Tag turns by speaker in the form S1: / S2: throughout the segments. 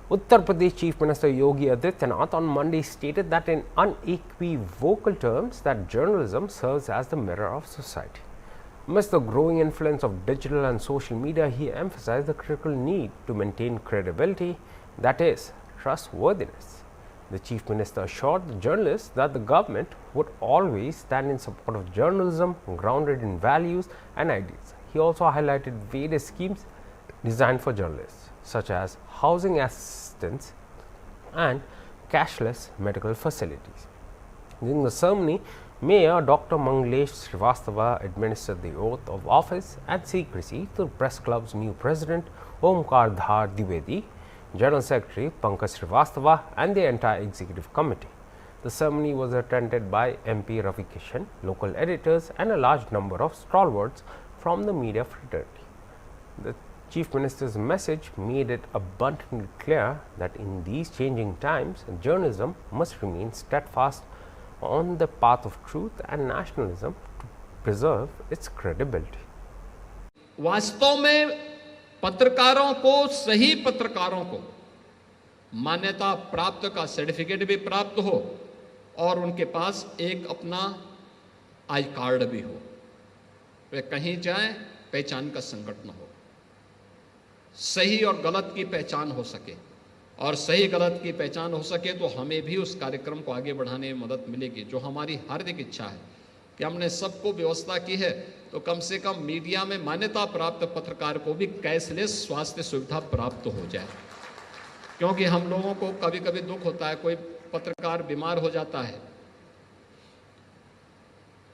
S1: Uttar Pradesh Chief Minister Yogi Adityanath on Monday stated that in unequivocal terms that journalism serves as the mirror of society. Amidst the growing influence of digital and social media, he emphasized the critical need to maintain credibility, that is, trustworthiness. The Chief Minister assured the journalists that the government would always stand in support of journalism grounded in values and ideals. He also highlighted various schemes designed for journalists, such as housing assistance and cashless medical facilities. During the ceremony, Mayor Dr. Manglesh Srivastava administered the oath of office and secrecy to the Press Club's new president, Omkar Dhar Dwivedi, General Secretary Pankaj Srivastava, and the entire executive committee. The ceremony was attended by MP Ravi Kishan, local editors, and a large number of stalwarts from the media fraternity. The Chief Minister's message made it abundantly clear that in these changing times, journalism must remain steadfast on the path of truth and nationalism to preserve its credibility.
S2: वास्तव में पत्रकारों को, सही पत्रकारों को मान्यता प्राप्त का सर्टिफिकेट भी प्राप्त हो और उनके पास एक अपना आई कार्ड भी हो, वे कहीं जाएं पहचान का संकट न हो, सही और गलत की पहचान हो सके, और सही गलत की पहचान हो सके तो हमें भी उस कार्यक्रम को आगे बढ़ाने में मदद मिलेगी। जो हमारी हार्दिक इच्छा है कि हमने सबको व्यवस्था की है तो कम से कम मीडिया में मान्यता प्राप्त पत्रकार को भी कैशलेस स्वास्थ्य सुविधा प्राप्त हो जाए, क्योंकि हम लोगों को कभी कभी दुख होता है, कोई पत्रकार बीमार हो जाता है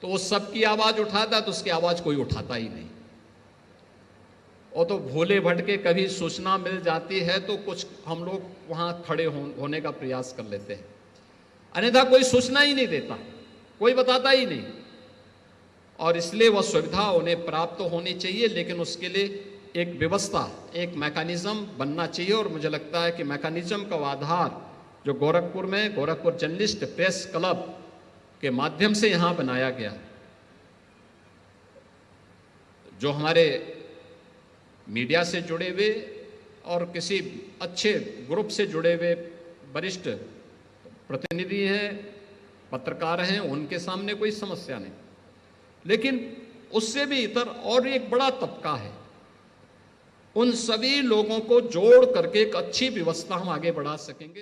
S2: तो वो सबकी आवाज उठाता है तो उसकी आवाज कोई उठाता ही नहीं, और तो भोले भटके कभी सूचना मिल जाती है तो कुछ हम लोग वहां खड़े होने का प्रयास कर लेते हैं, अन्यथा कोई सूचना ही नहीं देता, कोई बताता ही नहीं। और इसलिए वह सुविधा उन्हें प्राप्त होनी चाहिए, लेकिन उसके लिए एक व्यवस्था, एक मैकेनिज्म बनना चाहिए। और मुझे लगता है कि मैकेनिज्म का आधार जो गोरखपुर में गोरखपुर जर्नलिस्ट प्रेस क्लब के माध्यम से यहाँ बनाया गया, जो हमारे मीडिया से जुड़े हुए और किसी अच्छे ग्रुप से जुड़े हुए वरिष्ठ प्रतिनिधि हैं, पत्रकार हैं, उनके सामने कोई समस्या नहीं, लेकिन उससे भी इतर और एक बड़ा तबका है, उन सभी लोगों को जोड़ करके एक अच्छी व्यवस्था हम आगे बढ़ा सकेंगे।